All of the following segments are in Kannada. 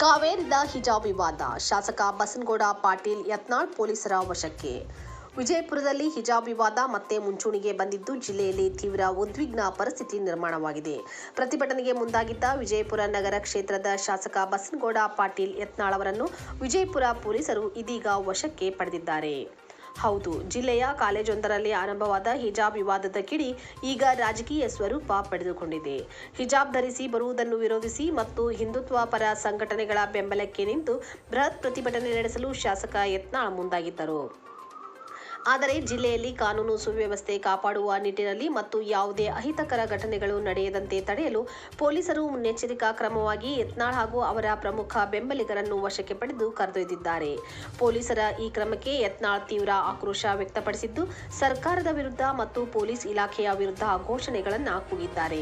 ಕಾವೇರಿದ ಹಿಜಾಬ್ ವಿವಾದ. ಶಾಸಕ ಬಸನಗೌಡ ಪಾಟೀಲ್ ಯತ್ನಾಳ್ ಪೊಲೀಸರ ವಶಕ್ಕೆ. ವಿಜಯಪುರದಲ್ಲಿ ಹಿಜಾಬ್ ವಿವಾದ ಮತ್ತೆ ಮುಂಚೂಣಿಗೆ ಬಂದಿದ್ದು ಜಿಲ್ಲೆಯಲ್ಲಿ ತೀವ್ರ ಉದ್ವಿಗ್ನ ಪರಿಸ್ಥಿತಿ ನಿರ್ಮಾಣವಾಗಿದೆ. ಪ್ರತಿಭಟನೆಗೆ ಮುಂದಾಗಿದ್ದ ವಿಜಯಪುರ ನಗರ ಕ್ಷೇತ್ರದ ಶಾಸಕ ಬಸನಗೌಡ ಪಾಟೀಲ್ ಯತ್ನಾಳ್ ಅವರನ್ನು ವಿಜಯಪುರ ಪೊಲೀಸರು ಇದೀಗ ವಶಕ್ಕೆ ಪಡೆದಿದ್ದಾರೆ. ಹೌದು, ಜಿಲ್ಲೆಯ ಕಾಲೇಜೊಂದರಲ್ಲಿ ಆರಂಭವಾದ ಹಿಜಾಬ್ ವಿವಾದದ ಕಿಡಿ ಈಗ ರಾಜಕೀಯ ಸ್ವರೂಪ ಪಡೆದುಕೊಂಡಿದೆ. ಹಿಜಾಬ್ ಧರಿಸಿ ಬರುವುದನ್ನು ವಿರೋಧಿಸಿ ಮತ್ತು ಹಿಂದುತ್ವ ಪರ ಸಂಘಟನೆಗಳ ಬೆಂಬಲಕ್ಕೆ ನಿಂತು ಬೃಹತ್ ಪ್ರತಿಭಟನೆ ನಡೆಸಲು ಶಾಸಕ ಯತ್ನಾಳ್ ಮುಂದಾಗಿದ್ದರು. ಆದರೆ ಜಿಲ್ಲೆಯಲ್ಲಿ ಕಾನೂನು ಸುವ್ಯವಸ್ಥೆ ಕಾಪಾಡುವ ನಿಟ್ಟಿನಲ್ಲಿ ಮತ್ತು ಯಾವುದೇ ಅಹಿತಕರ ಘಟನೆಗಳು ನಡೆಯದಂತೆ ತಡೆಯಲು ಪೊಲೀಸರು ಮುನ್ನೆಚ್ಚರಿಕಾ ಕ್ರಮವಾಗಿ ಯತ್ನಾಳ್ ಹಾಗೂ ಅವರ ಪ್ರಮುಖ ಬೆಂಬಲಿಗರನ್ನು ವಶಕ್ಕೆ ಪಡೆದು ಕರೆದೊಯ್ದಿದ್ದಾರೆ. ಪೊಲೀಸರ ಈ ಕ್ರಮಕ್ಕೆ ಯತ್ನಾಳ್ ತೀವ್ರ ಆಕ್ರೋಶ ವ್ಯಕ್ತಪಡಿಸಿದ್ದು, ಸರ್ಕಾರದ ವಿರುದ್ಧ ಮತ್ತು ಪೊಲೀಸ್ ಇಲಾಖೆಯ ವಿರುದ್ಧ ಘೋಷಣೆಗಳನ್ನು ಕೂಗಿದ್ದಾರೆ.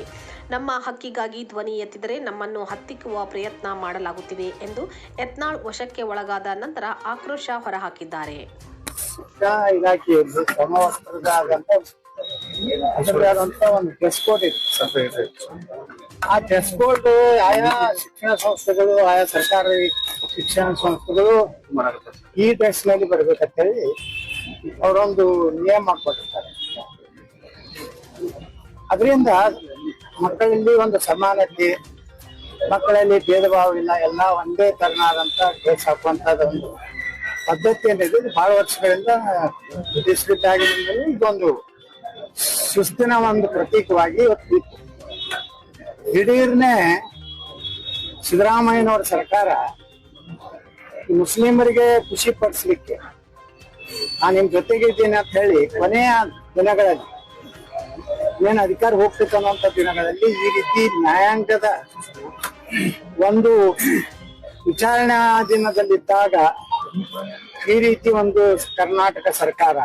ನಮ್ಮ ಹಕ್ಕಿಗಾಗಿ ಧ್ವನಿ ಎತ್ತಿದರೆ ನಮ್ಮನ್ನು ಹತ್ತಿಕ್ಕುವ ಪ್ರಯತ್ನ ಮಾಡಲಾಗುತ್ತಿದೆ ಎಂದು ಯತ್ನಾಳ್ ವಶಕ್ಕೆ ಒಳಗಾದ ನಂತರ ಆಕ್ರೋಶ ಹೊರಹಾಕಿದ್ದಾರೆ. ಶಿಕ್ಷಣ ಇಲಾಖೆಯಲ್ಲಿ ಸಮವಸ್ತ್ರದಾದಂತ ಅದರದೇ ಆದಂತ ಒಂದು ಡ್ರೆಸ್ ಕೋಡ್ ಇದೆ. ಆ ಡ್ರೆಸ್ ಕೋಡ್ ಆಯಾ ಶಿಕ್ಷಣ ಸಂಸ್ಥೆಗಳು, ಆಯಾ ಸರ್ಕಾರಿ ಶಿಕ್ಷಣ ಸಂಸ್ಥೆಗಳು ಈ ಡ್ರೆಸ್ ನಲ್ಲಿ ಬರ್ಬೇಕಂತ ಹೇಳಿ ಅವರೊಂದು ನಿಯಮ ಮಾಡ್ಕೊಟ್ಟಿರ್ತಾರೆ. ಅದರಿಂದ ಮಕ್ಕಳಲ್ಲಿ ಒಂದು ಸಮಾನತೆ, ಮಕ್ಕಳಲ್ಲಿ ಭೇದ ಭಾವ ಇಲ್ಲ, ಎಲ್ಲ ಒಂದೇ ತರನಾದಂತ ಡ್ರೆಸ್ ಹಾಕುವಂತದೊಂದು ಪದ್ಧತಿ ಏನಿದೆ ಬಹಳ ವರ್ಷಗಳಿಂದ ಬ್ರಿಟಿಷ್ ಆಗಿನಿಂದಲೂ ಇದೊಂದು ಶಿಸ್ತಿನ ಒಂದು ಪ್ರತೀಕವಾಗಿ ಇವತ್ತು ದಿಢೀರ್ನೆ ಸಿದ್ದರಾಮಯ್ಯನವರ ಸರ್ಕಾರ ಮುಸ್ಲಿಮರಿಗೆ ಖುಷಿ ಪಡಿಸ್ಲಿಕ್ಕೆ ನಾನು ನಿಮ್ ಜೊತೆಗಿದ್ದೀನಿ ಅಂತ ಹೇಳಿ ಕೊನೆಯ ದಿನಗಳಲ್ಲಿ ಏನ್ ಅಧಿಕಾರ ಹೋಗ್ತಿತ್ತು ಅನ್ನುವಂಥ ದಿನಗಳಲ್ಲಿ ಈ ರೀತಿ ನ್ಯಾಯಾಂಗದ ಒಂದು ವಿಚಾರಣಾ ದಿನದಲ್ಲಿದ್ದಾಗ ಈ ರೀತಿ ಒಂದು ಕರ್ನಾಟಕ ಸರ್ಕಾರ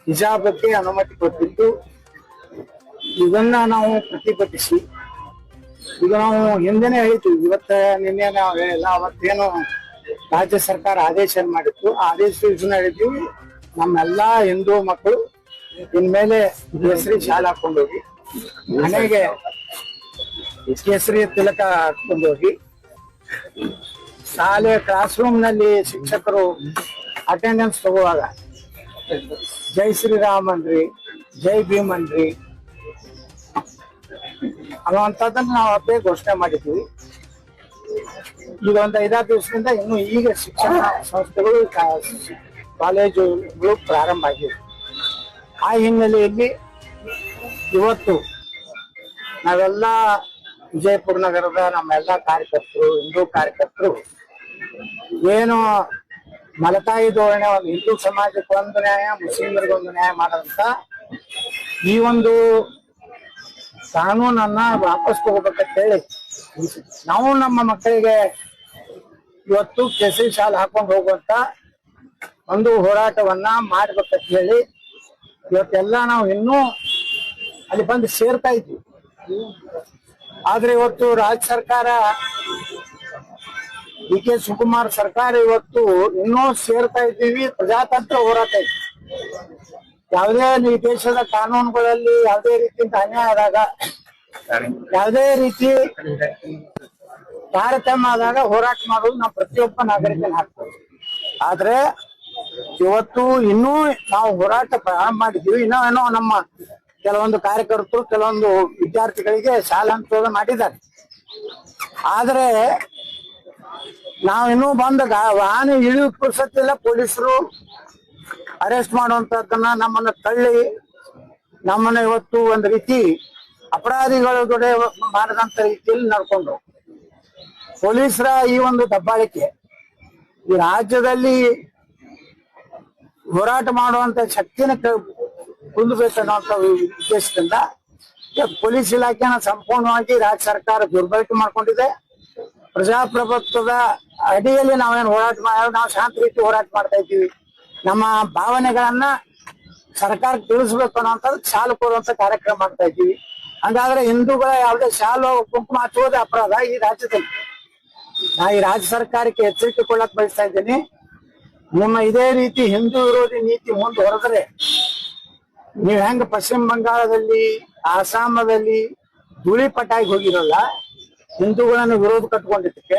ಹಿಜಾಬಕ್ಕೆ ಅನುಮತಿ ಕೊಟ್ಟಿದ್ದು, ಇದನ್ನ ನಾವು ಪ್ರತಿಭಟಿಸಿ ಈಗ ನಾವು ಹಿಂದೆನೆ ಹೇಳಿದ್ವಿ. ನಿನ್ನೆ ನಾವು ಹೇಳಿಲ್ಲ, ಅವತ್ತೇನು ರಾಜ್ಯ ಸರ್ಕಾರ ಆದೇಶ ಮಾಡಿತ್ತು, ಆದೇಶ ಹೇಳಿದ್ವಿ ನಮ್ಮೆಲ್ಲಾ ಹಿಂದೂ ಮಕ್ಕಳು ಇನ್ಮೇಲೆ ಕೇಸರಿ ಶಾಲೆ ಹಾಕೊಂಡೋಗಿ, ಮನೆಗೆ ಕೇಸರಿ ತಿಲಕ ಹಾಕೊಂಡೋಗಿ, ಶಾಲೆ ಕ್ಲಾಸ್ ರೂಮ್ ನಲ್ಲಿ ಶಿಕ್ಷಕರು ಅಟೆಂಡೆನ್ಸ್ ತಗೋವಾಗ ಜೈ ಶ್ರೀರಾಮ್ ಅನ್ರಿ, ಜೈ ಭೀಮ್ ಅನ್ರಿ ಅನ್ನುವಂಥದ್ದನ್ನ ನಾವು ಅವತ್ತೇ ಘೋಷಣೆ ಮಾಡಿದ್ವಿ. ಈಗ ಒಂದು 5-6 ದಿವಸದಿಂದ ಇನ್ನು ಈಗ ಶಿಕ್ಷಣ ಸಂಸ್ಥೆಗಳು, ಕಾಲೇಜುಗಳು ಪ್ರಾರಂಭ ಆಗಿವೆ. ಆ ಹಿನ್ನೆಲೆಯಲ್ಲಿ ಇವತ್ತು ನಾವೆಲ್ಲ ವಿಜಯಪುರ ನಗರದ ನಮ್ಮೆಲ್ಲ ಕಾರ್ಯಕರ್ತರು, ಹಿಂದೂ ಕಾರ್ಯಕರ್ತರು ಏನು ಮಲತಾಯಿ ಧೋರಣೆ, ಒಂದು ಹಿಂದೂ ಸಮಾಜಕ್ಕೆ ಒಂದು ನ್ಯಾಯ, ಮುಸ್ಲಿಮರಿಗೆ ಒಂದು ನ್ಯಾಯ ಮಾಡೋದಂತ ಈ ಒಂದು ಕಾನೂನನ್ನ ವಾಪಸ್ ತಗೋಬೇಕಂತ ಹೇಳಿ ನಾವು ನಮ್ಮ ಮಕ್ಕಳಿಗೆ ಇವತ್ತು ಕೇಸರಿ ಶಾಲೆ ಹಾಕೊಂಡು ಹೋಗುವಂತ ಒಂದು ಹೋರಾಟವನ್ನ ಮಾಡ್ಬೇಕಂತ ಹೇಳಿ ಇವತ್ತೆಲ್ಲ ನಾವು ಇನ್ನೂ ಅಲ್ಲಿ ಬಂದು ಸೇರ್ತಾ ಇದ್ವಿ. ಆದ್ರೆ ಇವತ್ತು ರಾಜ್ಯ ಸರ್ಕಾರ, ಡಿ.ಕೆ. ಶಿವಕುಮಾರ್ ಸರ್ಕಾರ ಇವತ್ತು ಇನ್ನೂ ಸೇರ್ತಾ ಇದ್ದೀವಿ. ಪ್ರಜಾತಂತ್ರ ಹೋರಾಟ ಇದೆ. ಯಾವುದೇ ಈ ದೇಶದ ಕಾನೂನುಗಳಲ್ಲಿ ಯಾವುದೇ ರೀತಿಯಿಂದ ಅನ್ಯಾಯ ಆದಾಗ, ಯಾವುದೇ ರೀತಿ ತಾರತಮ್ಯ ಆದಾಗ ಹೋರಾಟ ಮಾಡೋದು ನಾವು ಪ್ರತಿಯೊಬ್ಬ ನಾಗರಿಕನ ಹಾಕ್ತೇವೆ. ಆದ್ರೆ ಇವತ್ತು ಇನ್ನೂ ನಾವು ಹೋರಾಟ ಪ್ರಾರಂಭ ಮಾಡಿದ್ದೀವಿ. ಏನೋ ನಮ್ಮ ಕೆಲವೊಂದು ಕಾರ್ಯಕರ್ತರು, ಕೆಲವೊಂದು ವಿದ್ಯಾರ್ಥಿಗಳಿಗೆ ಶಾಲಾಂತೋಲನ ಮಾಡಿದ್ದಾರೆ. ಆದ್ರೆ ನಾವಿನ್ನೂ ಬಂದಾಗ ವಾಹನ ಇಳಿಯು ಪುರ್ಸತ್ತಿಲ್ಲ, ಪೊಲೀಸರು ಅರೆಸ್ಟ್ ಮಾಡುವಂತದ್ದನ್ನ ನಮ್ಮನ್ನ ತಳ್ಳಿ ನಮ್ಮನ್ನ ಇವತ್ತು ಒಂದು ರೀತಿ ಅಪರಾಧಿಗಳ ಜೊತೆ ಮಾಡದಂತ ರೀತಿಯಲ್ಲಿ ನಡ್ಕೊಂಡು ಪೊಲೀಸರ ಈ ಒಂದು ದಬ್ಬಾಳಿಕೆ ಈ ರಾಜ್ಯದಲ್ಲಿ ಹೋರಾಟ ಮಾಡುವಂತ ಶಕ್ತಿನ ಕುಂದಬೇಕನ್ನುವಂತ ಉದ್ದೇಶದಿಂದ ಪೊಲೀಸ್ ಇಲಾಖೆನ ಸಂಪೂರ್ಣವಾಗಿ ರಾಜ್ಯ ಸರ್ಕಾರ ದುರ್ಬಳಕೆ ಮಾಡ್ಕೊಂಡಿದೆ. ಪ್ರಜಾಪ್ರಭುತ್ವದ ಅಡಿಯಲ್ಲಿ ನಾವೇನು ಹೋರಾಟ ನಾವು ಶಾಂತ ರೀತಿ ಹೋರಾಟ ಮಾಡ್ತಾ ಇದ್ದೀವಿ. ನಮ್ಮ ಭಾವನೆಗಳನ್ನ ಸರ್ಕಾರಕ್ಕೆ ತಿಳಿಸ್ಬೇಕು ಅನ್ನೋಂಥದ್ದು ಶಾಲು ಕೋರುವಂತ ಕಾರ್ಯಕ್ರಮ ಮಾಡ್ತಾ ಇದ್ದೀವಿ. ಹಂಗಾದ್ರೆ ಹಿಂದೂಗಳ ಯಾವುದೇ ಶಾಲು ಕುಂಕುಮ ಹಚ್ಚುವುದೇ ಅಪರಾಧ ಈ ರಾಜ್ಯದಲ್ಲಿ. ನಾ ಈ ರಾಜ್ಯ ಸರ್ಕಾರಕ್ಕೆ ಎಚ್ಚರಿಕೆ ಕೊಡಕ್ ಬಯಸ್ತಾ ಇದ್ದೀನಿ. ನಿಮ್ಮ ಇದೇ ರೀತಿ ಹಿಂದೂ ವಿರೋಧಿ ನೀತಿ ಮುಂದೆ ಹೊರದ್ರೆ ನೀವ್ ಹೆಂಗ ಪಶ್ಚಿಮ ಬಂಗಾಳದಲ್ಲಿ, ಆಸಾಮದಲ್ಲಿ ಧೂಳಿಪಟಾಗಿ ಹೋಗಿರಲ್ಲ, ಹಿಂದೂಗಳನ್ನು ವಿರೋಧ ಕಟ್ಕೊಂಡಿದ್ದಕ್ಕೆ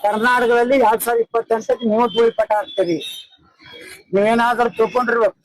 ಕರ್ನಾಟಕದಲ್ಲಿ 2028 ನೀವು ಧೂಳಿಪಟ ಹಾಕ್ತೀರಿ. ನೀವೇನಾದ್ರೂ ತಿಳ್ಕೊಂಡಿರ್ಬೇಕು.